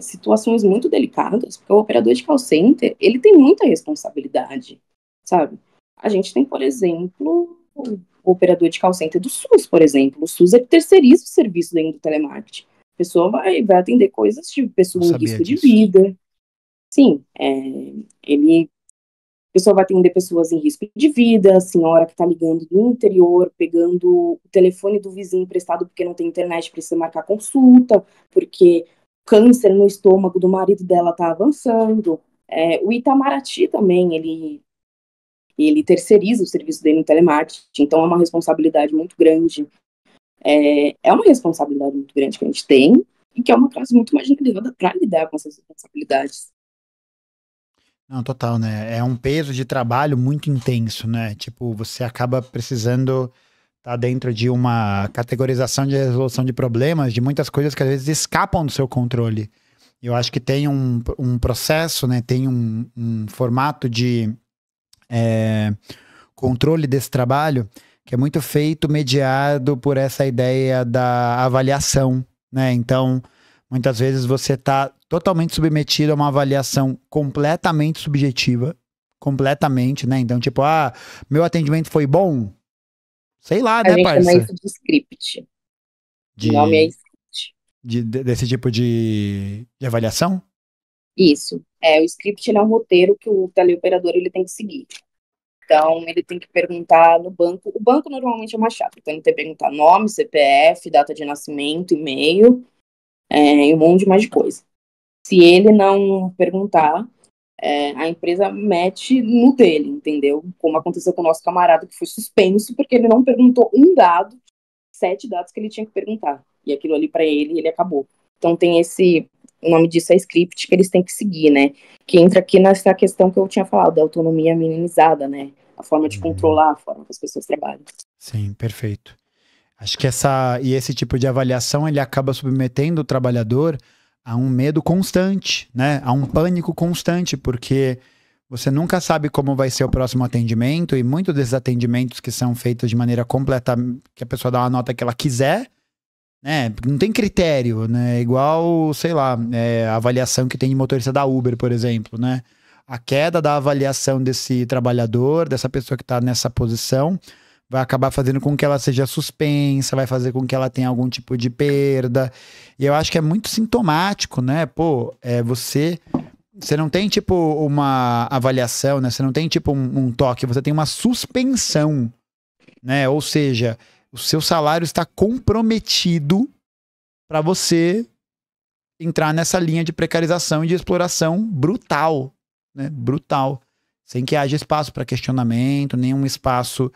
situações muito delicadas, porque o operador de call center, ele tem muita responsabilidade, sabe? A gente tem, por exemplo, o operador de call center do SUS, por exemplo. O SUS, ele terceiriza o serviço dentro do telemarketing. A pessoa vai atender coisas de pessoa em risco de vida. Sim, a pessoa vai atender pessoas em risco de vida, a senhora que está ligando do interior, pegando o telefone do vizinho emprestado porque não tem internet, precisa marcar consulta, porque câncer no estômago do marido dela está avançando. O Itamaraty também, ele terceiriza o serviço dele no telemarketing, então é uma responsabilidade muito grande. É uma responsabilidade muito grande que a gente tem e que é uma classe muito marginalizada para lidar com essas responsabilidades.
Não, total, né? É um peso de trabalho muito intenso, né? Tipo, você acaba precisando estar dentro de uma categorização de resolução de problemas, de muitas coisas que às vezes escapam do seu controle. Eu acho que tem um processo, né? Tem um formato de controle desse trabalho que é muito feito, mediado por essa ideia da avaliação, né? Então, muitas vezes você está totalmente submetido a uma avaliação completamente subjetiva, completamente, né? Então, tipo, meu atendimento foi bom? Sei lá, né, parça?
A gente chama isso de script. O nome é script.
Desse tipo de avaliação?
Isso. O script, ele é um roteiro que o teleoperador ele tem que seguir. Então, ele tem que perguntar no banco. O banco normalmente é mais chato. Então, ele tem que perguntar nome, CPF, data de nascimento, e-mail, e um monte mais de coisa. Se ele não perguntar, a empresa mete no dele, entendeu? Como aconteceu com o nosso camarada, que foi suspenso porque ele não perguntou 7 dados que ele tinha que perguntar. E aquilo ali para ele acabou. Então tem o nome disso é script que eles têm que seguir, né? Que entra aqui nessa questão que eu tinha falado, da autonomia minimizada, né? A forma de controlar a forma que as pessoas trabalham.
Sim, perfeito. Acho que esse tipo de avaliação, ele acaba submetendo o trabalhador a um medo constante, né? A um pânico constante, porque você nunca sabe como vai ser o próximo atendimento, e muitos desses atendimentos que são feitos de maneira completa, que a pessoa dá uma nota que ela quiser, né? Não tem critério, né? Igual, sei lá, a avaliação que tem de motorista da Uber, por exemplo, né? A queda da avaliação desse trabalhador, dessa pessoa que está nessa posição, vai acabar fazendo com que ela seja suspensa, vai fazer com que ela tenha algum tipo de perda. E eu acho que é muito sintomático, né? Pô, você não tem, tipo, uma avaliação, né? Você não tem, tipo, um toque, você tem uma suspensão, né? Ou seja, o seu salário está comprometido para você entrar nessa linha de precarização e de exploração brutal, né? Brutal. Sem que haja espaço para questionamento, nenhum espaço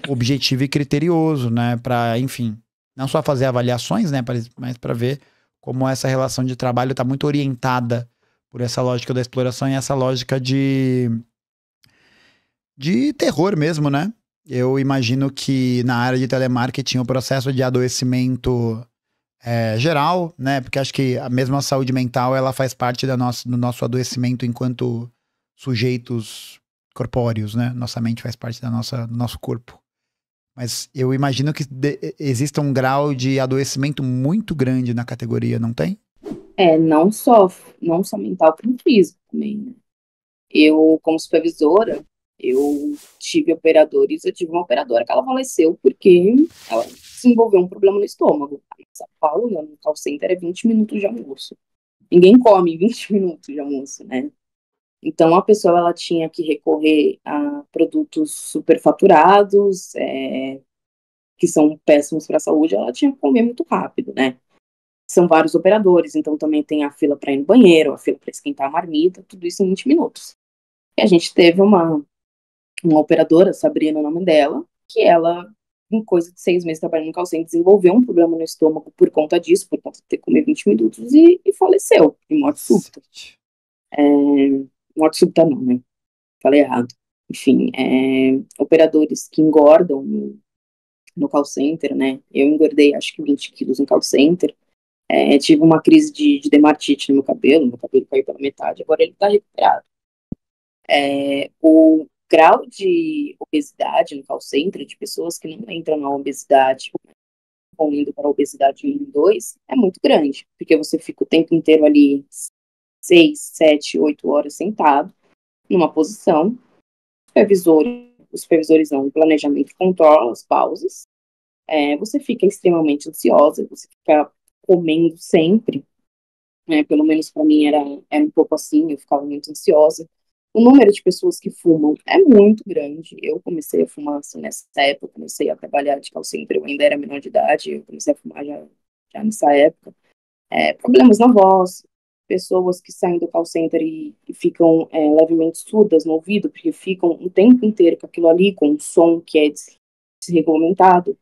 objetivo e criterioso, né? Para, enfim, não só fazer avaliações, né? Mas para ver como essa relação de trabalho está muito orientada por essa lógica da exploração e essa lógica de terror mesmo, né? Eu imagino que na área de telemarketing o processo de adoecimento geral, né? Porque acho que a mesma saúde mental, ela faz parte do nosso adoecimento enquanto sujeitos corpóreos, né? Nossa mente faz parte do nosso corpo. Mas eu imagino que exista um grau de adoecimento muito grande na categoria, não tem?
Não só mental, como físico também, né? Eu, como supervisora, eu tive uma operadora que ela faleceu porque ela desenvolveu um problema no estômago. Em São Paulo, no call center, é 20 minutos de almoço. Ninguém come 20 minutos de almoço, né? Então, a pessoa, ela tinha que recorrer a produtos superfaturados, que são péssimos para a saúde, ela tinha que comer muito rápido, né? São vários operadores, então também tem a fila para ir no banheiro, a fila para esquentar a marmita, tudo isso em 20 minutos. E a gente teve uma operadora, Sabrina, o nome dela, que ela, em coisa de 6 meses trabalhando no call center, desenvolveu um problema no estômago por conta disso, por conta de ter que comer 20 minutos, e faleceu, de morte súbita. Morte súbita não, né? Falei errado. Enfim, operadores que engordam no call center, né? Eu engordei acho que 20 quilos no call center. Tive uma crise de dermatite no meu cabelo caiu pela metade, agora ele está recuperado. O grau de obesidade no call center, de pessoas que não entram na obesidade, vão indo para a obesidade 1 e 2, é muito grande, porque você fica o tempo inteiro ali 6, 7, 8 horas sentado, numa posição. Os supervisores não, o planejamento controla as pausas, você fica extremamente ansiosa, você fica comendo sempre, pelo menos para mim era um pouco assim, eu ficava muito ansiosa. O número de pessoas que fumam é muito grande. Eu comecei a fumar assim, nessa época, comecei a trabalhar de call center, eu ainda era menor de idade, eu comecei a fumar já nessa época. Problemas na voz, pessoas que saem do call center e ficam levemente surdas no ouvido, porque ficam o tempo inteiro com aquilo ali, com um som que é desregulamentado,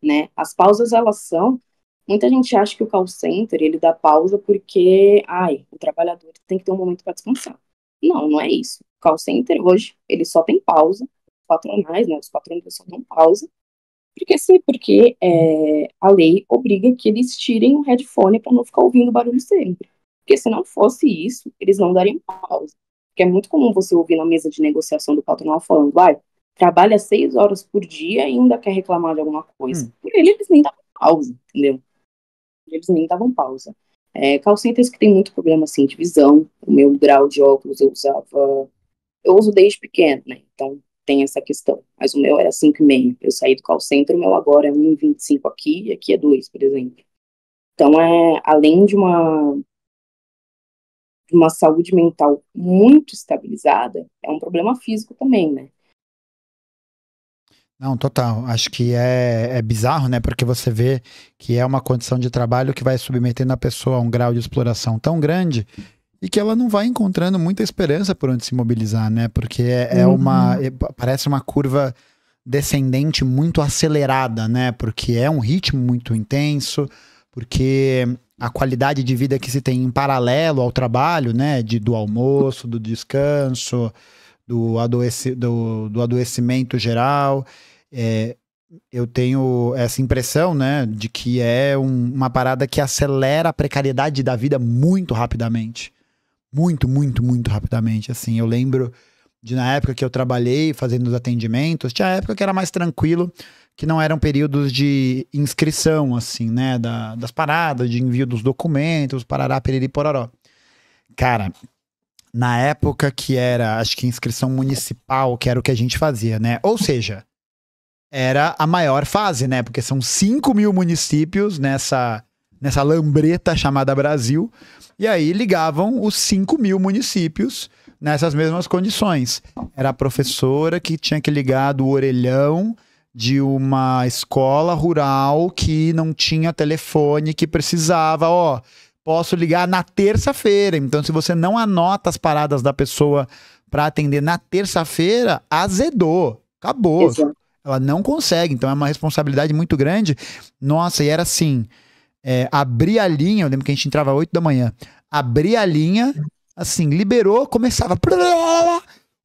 né? As pausas, elas são... Muita gente acha que o call center, ele dá pausa porque, o trabalhador tem que ter um momento para descansar. Não é isso. O call center, hoje, ele só tem pausa, patronais, né? Os patrões só dão pausa, porque a lei obriga que eles tirem o headphone para não ficar ouvindo barulho sempre. Porque se não fosse isso, eles não dariam pausa. Porque é muito comum você ouvir na mesa de negociação do patronal falando, trabalha 6 horas por dia e ainda quer reclamar de alguma coisa. Por eles nem davam pausa, entendeu? Eles nem davam pausa. Call centers que tem muito problema assim de visão. O meu grau de óculos eu uso desde pequeno, né? Então tem essa questão. Mas o meu era 5,5. Eu saí do call center, o meu agora é 1,25 aqui, e aqui é 2, por exemplo. Então, além de uma saúde mental muito estabilizada, é um problema físico também, né?
Não, total. Acho que é bizarro, né? Porque você vê que é uma condição de trabalho que vai submetendo a pessoa a um grau de exploração tão grande e que ela não vai encontrando muita esperança por onde se mobilizar, né? Porque parece uma curva descendente muito acelerada, né? Porque é um ritmo muito intenso, porque a qualidade de vida que se tem em paralelo ao trabalho, né? Do almoço, do descanso, do adoecimento geral. Eu tenho essa impressão, né, de que é uma parada que acelera a precariedade da vida muito rapidamente. Muito, muito, muito rapidamente. Assim, eu lembro na época que eu trabalhei fazendo os atendimentos, tinha época que era mais tranquilo, que não eram períodos de inscrição, assim, né, das paradas, de envio dos documentos, parará, periri, pororó. Cara, na época que era, acho que inscrição municipal, que era o que a gente fazia, né? Ou seja, era a maior fase, né? Porque são 5.000 municípios nessa lambreta chamada Brasil, e aí ligavam os 5.000 municípios nessas mesmas condições. Era a professora que tinha que ligar do orelhão de uma escola rural que não tinha telefone, que precisava, posso ligar na terça-feira. Então, se você não anota as paradas da pessoa para atender na terça-feira, azedou, acabou.
Exato.
Ela não consegue, então é uma responsabilidade muito grande. Nossa, e era assim, abrir a linha, eu lembro que a gente entrava às 8 da manhã, abrir a linha Assim, liberou, começava.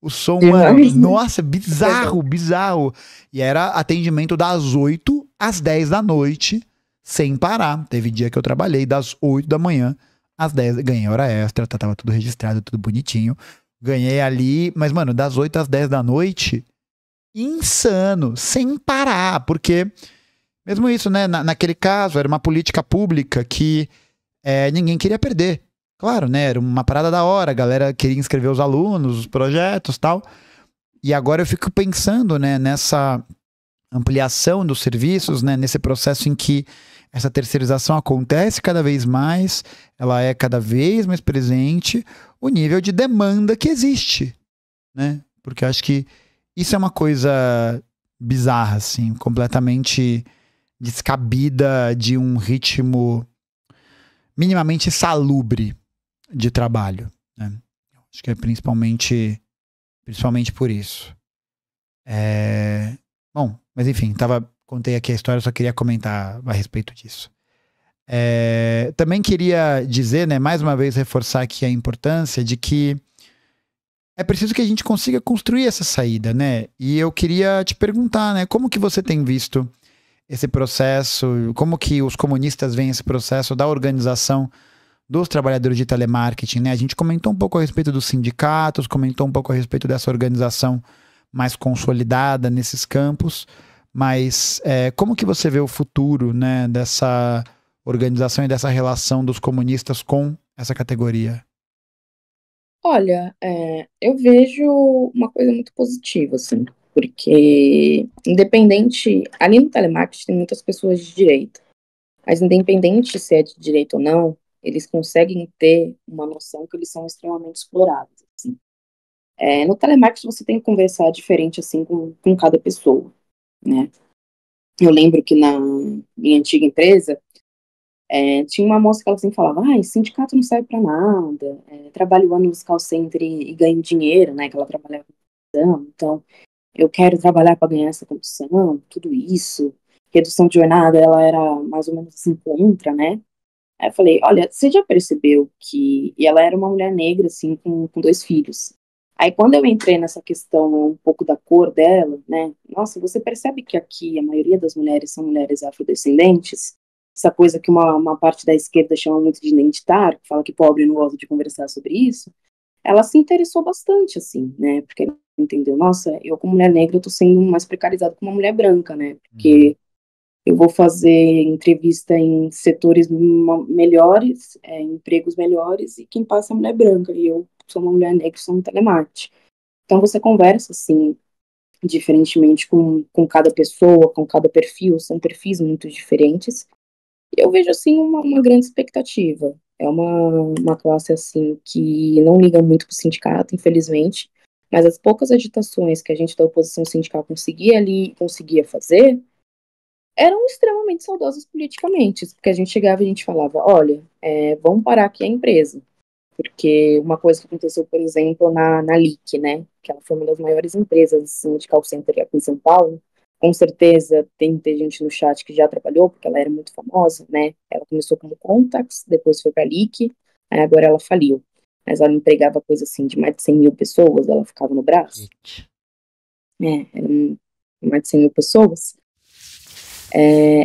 O som, mano,
Demais, né?
nossa, bizarro, bizarro. E era atendimento das 8 às 10 da noite, sem parar. Teve dia que eu trabalhei das 8 da manhã às 10. Ganhei hora extra, tava tudo registrado, tudo bonitinho. Ganhei ali, mas, mano, das 8 às 10 da noite, insano, sem parar. Porque, mesmo isso, né? Naquele caso, era uma política pública que ninguém queria perder. Claro, né? Era uma parada da hora, a galera queria inscrever os alunos, os projetos e tal. E agora eu fico pensando, né, nessa ampliação dos serviços, né, nesse processo em que essa terceirização acontece cada vez mais, ela é cada vez mais presente, o nível de demanda que existe, né? Porque eu acho que isso é uma coisa bizarra, assim, completamente descabida de um ritmo minimamente salubre de trabalho, né? Acho que é principalmente por isso. Bom, mas enfim, contei aqui a história, só queria comentar a respeito disso. Também queria dizer, né, mais uma vez reforçar aqui a importância de que é preciso que a gente consiga construir essa saída, né? E eu queria te perguntar, né, como que você tem visto esse processo, como que os comunistas veem esse processo da organização dos trabalhadores de telemarketing, né? A gente comentou um pouco a respeito dos sindicatos, comentou um pouco a respeito dessa organização mais consolidada nesses campos, mas como que você vê o futuro, né, dessa organização e dessa relação dos comunistas com essa categoria?
Olha, eu vejo uma coisa muito positiva, assim, porque independente, ali no telemarketing tem muitas pessoas de direita, mas independente se é de direita ou não, eles conseguem ter uma noção que eles são extremamente explorados, assim. No telemarketing você tem que conversar diferente, assim, com cada pessoa, né? Eu lembro que na minha antiga empresa, tinha uma moça que ela sempre falava, sindicato não serve pra nada, trabalho anos no call center e ganho dinheiro, né, que ela trabalhava com comissão, então eu quero trabalhar para ganhar essa comissão, tudo isso, redução de jornada, ela era mais ou menos assim contra, né, aí eu falei, olha, você já percebeu que, e ela era uma mulher negra, assim, com 2 filhos, aí quando eu entrei nessa questão, né, um pouco da cor dela, né, nossa, você percebe que aqui a maioria das mulheres são mulheres afrodescendentes? Essa coisa que uma parte da esquerda chama muito de identitário, que fala que pobre não gosta de conversar sobre isso, ela se interessou bastante, assim, né, porque ela entendeu, nossa, eu como mulher negra, eu tô sendo mais precarizada que uma mulher branca, né, porque eu vou fazer entrevista em setores melhores, empregos melhores, e quem passa é a mulher branca, e eu sou uma mulher negra, sou um telemarketing. Então você conversa, assim, diferentemente com cada pessoa, com cada perfil, são perfis muito diferentes, eu vejo, assim, uma grande expectativa. É uma classe, assim, que não liga muito para o sindicato, infelizmente, mas as poucas agitações que a gente da oposição sindical conseguia fazer, eram extremamente saudosas politicamente, porque a gente chegava e a gente falava, olha, vamos parar aqui a empresa, porque uma coisa que aconteceu, por exemplo, na LIC, né, que ela foi uma das maiores empresas assim, de call center aqui em São Paulo, com certeza tem gente no chat que já trabalhou, porque ela era muito famosa, né, ela começou como Contax, depois foi para a LIC, aí agora ela faliu, mas ela empregava coisa assim de mais de 100 mil pessoas, ela ficava no braço, eram mais de 100 mil pessoas,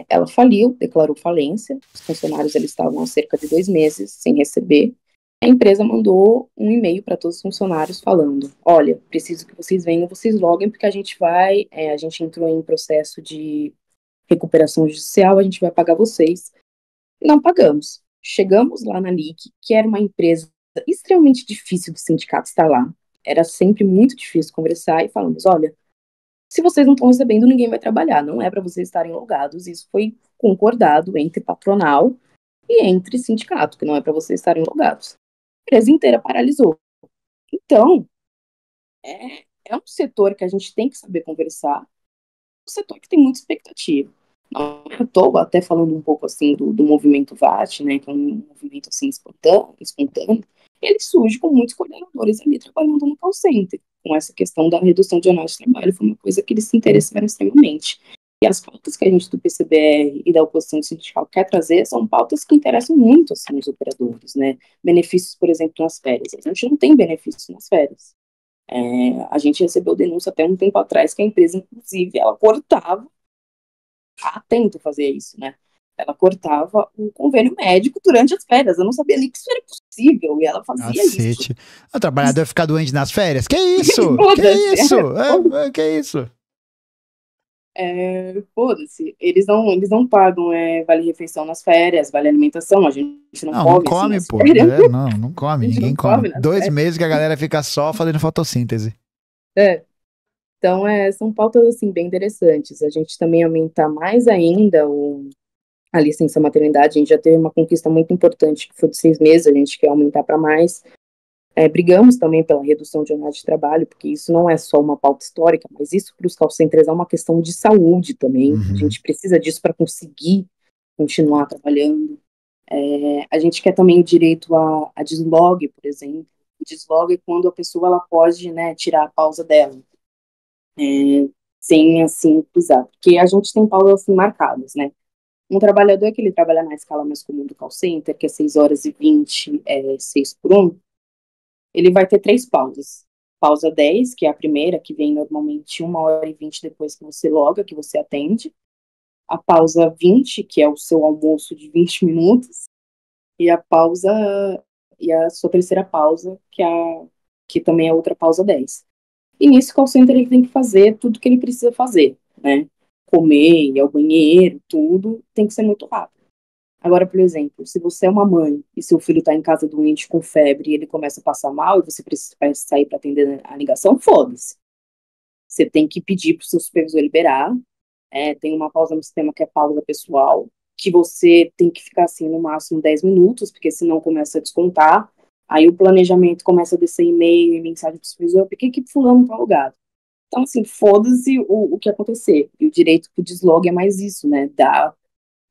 ela faliu, declarou falência, os funcionários eles estavam há cerca de 2 meses sem receber, a empresa mandou um e-mail para todos os funcionários falando, olha, preciso que vocês venham, vocês loguem, porque a gente entrou em processo de recuperação judicial, a gente vai pagar vocês. E não pagamos. Chegamos lá na LIC, que era uma empresa extremamente difícil do sindicato estar lá, era sempre muito difícil conversar, e falamos, olha, se vocês não estão recebendo, ninguém vai trabalhar, não é para vocês estarem logados, isso foi concordado entre patronal e entre sindicato, que não é para vocês estarem logados. A empresa inteira paralisou. Então, é um setor que a gente tem que saber conversar, um setor que tem muita expectativa. Não estou até falando um pouco assim do movimento VAT, né, que é um movimento assim espontâneo, ele surge com muitos coordenadores ali trabalhando no call center, com essa questão da redução de jornada de trabalho, foi uma coisa que eles se interessaram extremamente. E as pautas que a gente do PCBR e da oposição sindical quer trazer são pautas que interessam muito, assim, os operadores, né? Benefícios, por exemplo, nas férias. A gente não tem benefícios nas férias. A gente recebeu denúncia até um tempo atrás que a empresa, inclusive, ela cortava, atento fazer isso, né? Ela cortava o convênio médico durante as férias. Eu não sabia nem que isso era possível, e ela fazia
Cacete.
isso.
O trabalhador ficar doente nas férias? Que isso? Que isso? Que isso?
Foda-se. Eles não pagam vale-refeição nas férias, vale alimentação. A gente não
Não,
come,
não come,
assim,
pô.
nas férias.
Não come,
A gente
ninguém
não
come.
come nas
2
férias.
meses que a galera fica só fazendo fotossíntese.
Então, são pautas, assim, bem interessantes. A gente também aumentar mais ainda a licença maternidade. A gente já teve uma conquista muito importante, que foi de 6 meses, a gente quer aumentar para mais. Brigamos também pela redução de jornada de trabalho, porque isso não é só uma pauta histórica, mas isso para os call centers é uma questão de saúde também. A gente precisa disso para conseguir continuar trabalhando. A gente quer também o direito a deslog, por exemplo. O deslog é quando a pessoa ela pode, né, tirar a pausa dela, sem, assim, pisar. Porque a gente tem pausas assim marcadas, né? Um trabalhador que ele trabalha na escala mais comum do call center, que é 6h20, 6 por 1, ele vai ter 3 pausas. Pausa 10, que é a primeira, que vem normalmente 1h20 depois que você loga, que você atende. A pausa 20, que é o seu almoço de 20 minutos. E a sua terceira pausa, que também é outra pausa 10. E nisso o call center ele tem que fazer tudo que ele precisa fazer, né? Comer, ir ao banheiro, tudo tem que ser muito rápido. Agora, por exemplo, se você é uma mãe e seu filho está em casa doente com febre e ele começa a passar mal e você precisa sair para atender a ligação, foda-se. Você tem que pedir para o seu supervisor liberar. Tem uma pausa no sistema que é pausa pessoal, que você tem que ficar assim no máximo 10 minutos, porque senão começa a descontar. Aí o planejamento começa a descer e-mail e mensagem para o supervisor, por que fulano está alugado? Então, assim, foda-se o que acontecer. E o direito pro deslog é mais isso, né? Dá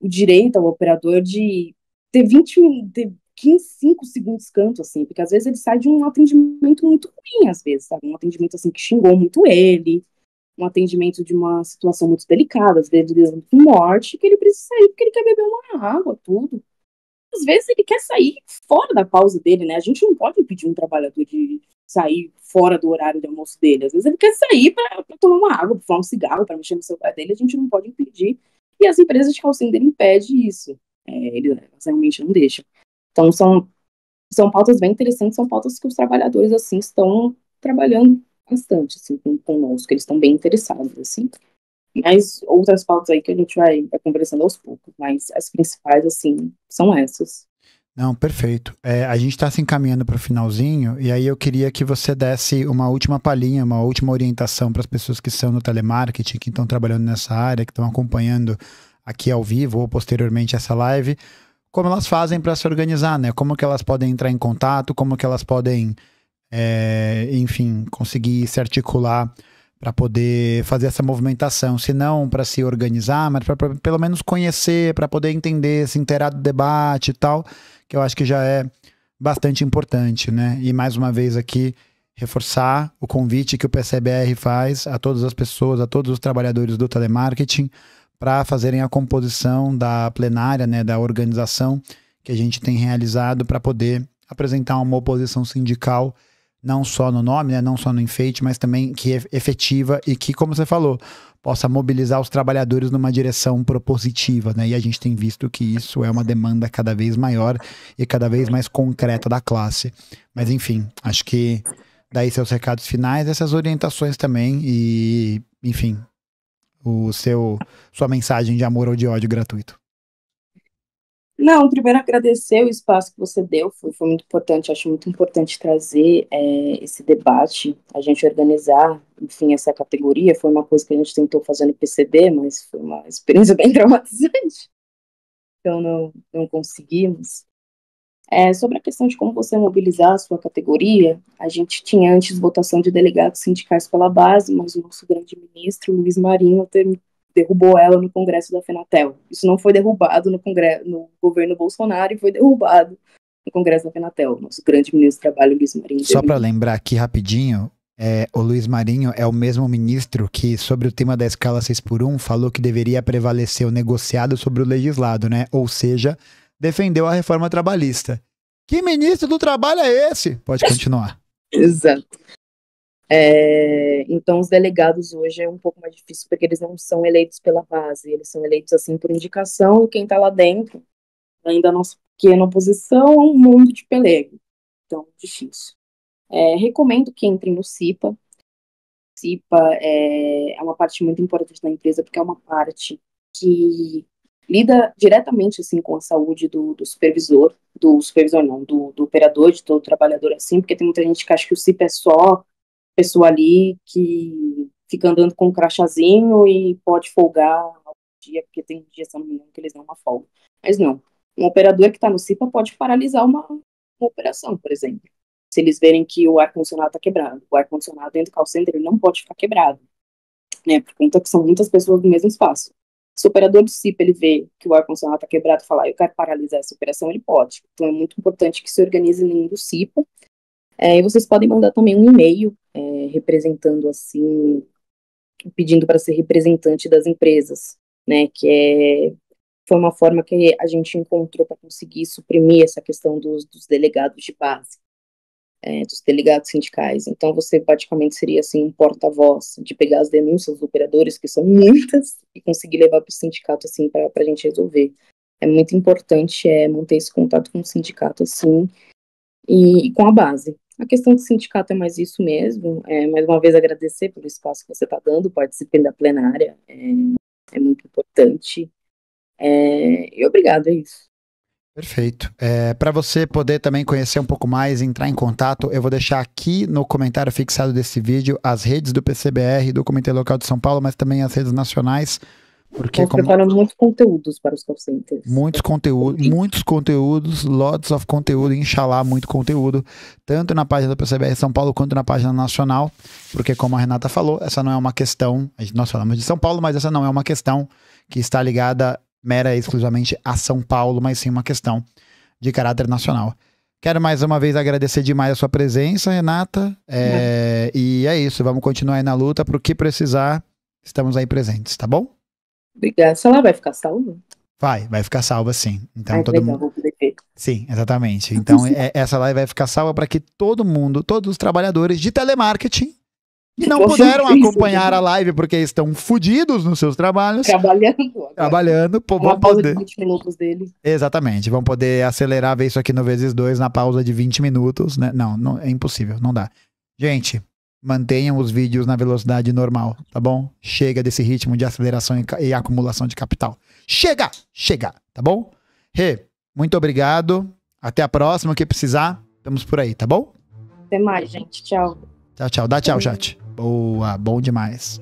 o direito ao operador de ter 15, 5 segundos canto, assim, porque às vezes ele sai de um atendimento muito ruim, às vezes, sabe? Um atendimento, assim, que xingou muito ele, um atendimento de uma situação muito delicada, às vezes com morte, que ele precisa sair porque ele quer beber uma água, tudo. Às vezes ele quer sair fora da pausa dele, né? A gente não pode impedir um trabalhador de sair fora do horário de almoço dele. Às vezes ele quer sair para tomar uma água, para fumar um cigarro, para mexer no celular dele, a gente não pode impedir. E as empresas de call center impedem isso. Eles realmente não deixam. Então, são pautas bem interessantes, são pautas que os trabalhadores, assim, estão trabalhando bastante, assim, conosco, eles estão bem interessados, assim. Mas outras pautas aí que a gente vai conversando aos poucos, mas as principais, assim, são essas.
Não, perfeito. A gente está se encaminhando para o finalzinho, e aí eu queria que você desse uma última palhinha, uma última orientação para as pessoas que são no telemarketing, que estão trabalhando nessa área, que estão acompanhando aqui ao vivo ou posteriormente essa live, como elas fazem para se organizar, né? Como que elas podem entrar em contato, como que elas podem, enfim, conseguir se articular para poder fazer essa movimentação, se não para se organizar, mas para pelo menos conhecer, para poder entender, se inteirar do debate e tal, que eu acho que já é bastante importante, né? E mais uma vez aqui, reforçar o convite que o PCBR faz a todas as pessoas, a todos os trabalhadores do telemarketing, para fazerem a composição da plenária, né, da organização que a gente tem realizado para poder apresentar uma oposição sindical, não só no nome, né, não só no enfeite, mas também que é efetiva e que, como você falou, possa mobilizar os trabalhadores numa direção propositiva, né? E a gente tem visto que isso é uma demanda cada vez maior e cada vez mais concreta da classe. Mas enfim, acho que daí seus recados finais, essas orientações também e, enfim, sua mensagem de amor ou de ódio gratuito.
Não, primeiro agradecer o espaço que você deu, foi muito importante, acho muito importante trazer esse debate, a gente organizar, enfim, essa categoria, foi uma coisa que a gente tentou fazer no PCB, mas foi uma experiência bem traumatizante, então não conseguimos. Sobre a questão de como você mobilizar a sua categoria, a gente tinha antes votação de delegados sindicais pela base, mas o nosso grande ministro, Luiz Marinho, derrubou ela no Congresso da Fenatel. Isso não foi derrubado no governo Bolsonaro e foi derrubado no Congresso da Fenatel. Nosso grande ministro do Trabalho, Luiz Marinho.
Só para lembrar aqui rapidinho, O Luiz Marinho é o mesmo ministro que, sobre o tema da escala 6x1, falou que deveria prevalecer o negociado sobre o legislado, né? Ou seja, defendeu a reforma trabalhista. Que ministro do trabalho é esse? Pode continuar.
Exato. Então, os delegados hoje é um pouco mais difícil, porque eles não são eleitos pela base, eles são eleitos, assim, por indicação, e quem está lá dentro, ainda a nossa pequena oposição, é um mundo de pelego. Então, difícil. Recomendo que entrem no CIPA. CIPA é uma parte muito importante da empresa, porque é uma parte que lida diretamente, assim, com a saúde do supervisor não, do operador, de todo trabalhador, assim, porque tem muita gente que acha que o CIPA é só pessoa ali que fica andando com um crachazinho e pode folgar algum dia, porque tem dias, se não me engano, que eles dão uma folga. Mas não. Um operador que está no CIPA pode paralisar uma operação, por exemplo. Se eles verem que o ar-condicionado está quebrado. O ar-condicionado dentro do call center ele não pode ficar quebrado, né? Por conta que são muitas pessoas do mesmo espaço. Se o operador do CIPA ele vê que o ar-condicionado está quebrado e falar, eu quero paralisar essa operação, ele pode. Então é muito importante que se organize dentro do CIPA. E vocês podem mandar também um e-mail representando, assim, pedindo para ser representante das empresas, né, foi uma forma que a gente encontrou para conseguir suprimir essa questão dos delegados de base, dos delegados sindicais. Então, você praticamente seria, assim, um porta-voz de pegar as denúncias dos operadores, que são muitas, e conseguir levar para o sindicato, assim, para a gente resolver. É muito importante manter esse contato com o sindicato, assim, e com a base. A questão do sindicato é mais isso mesmo. Mais uma vez agradecer pelo espaço que você está dando, participando da plenária, é muito importante. E obrigado, é isso.
Perfeito. Para você poder também conhecer um pouco mais, entrar em contato, eu vou deixar aqui no comentário fixado desse vídeo as redes do PCBR, do Comitê Local de São Paulo, mas também as redes nacionais. Porque
preparando muitos conteúdos para os call centers.
Muitos conteúdos, lots of conteúdo, inshallah, muito conteúdo, tanto na página do PCBR São Paulo quanto na página nacional, porque como a Renata falou, essa não é uma questão, nós falamos de São Paulo, mas essa não é uma questão que está ligada mera e exclusivamente a São Paulo, mas sim uma questão de caráter nacional. Quero mais uma vez agradecer demais a sua presença, Renata, e é isso, vamos continuar aí na luta, para o que precisar, estamos aí presentes, tá bom?
Obrigada. Essa lá vai ficar salva?
Vai ficar salva sim. Então todo
legal,
mundo.
vou poder ver.
Sim, exatamente. Então essa live vai ficar salva para que todo mundo, todos os trabalhadores de telemarketing que não puderam acompanhar a live porque estão fodidos nos seus trabalhos. Trabalhando, vão poder.
20 minutos dele.
Exatamente, vão poder acelerar, ver isso aqui no vezes 2 na pausa de 20 minutos, né? Não, é impossível, não dá. Gente, mantenham os vídeos na velocidade normal, tá bom? Chega desse ritmo de aceleração e acumulação de capital. Chega, tá bom? Muito obrigado. Até a próxima, o que precisar, estamos por aí, tá bom?
Até mais, gente. Tchau.
Tchau. Dá tchau, chat. Boa, bom demais.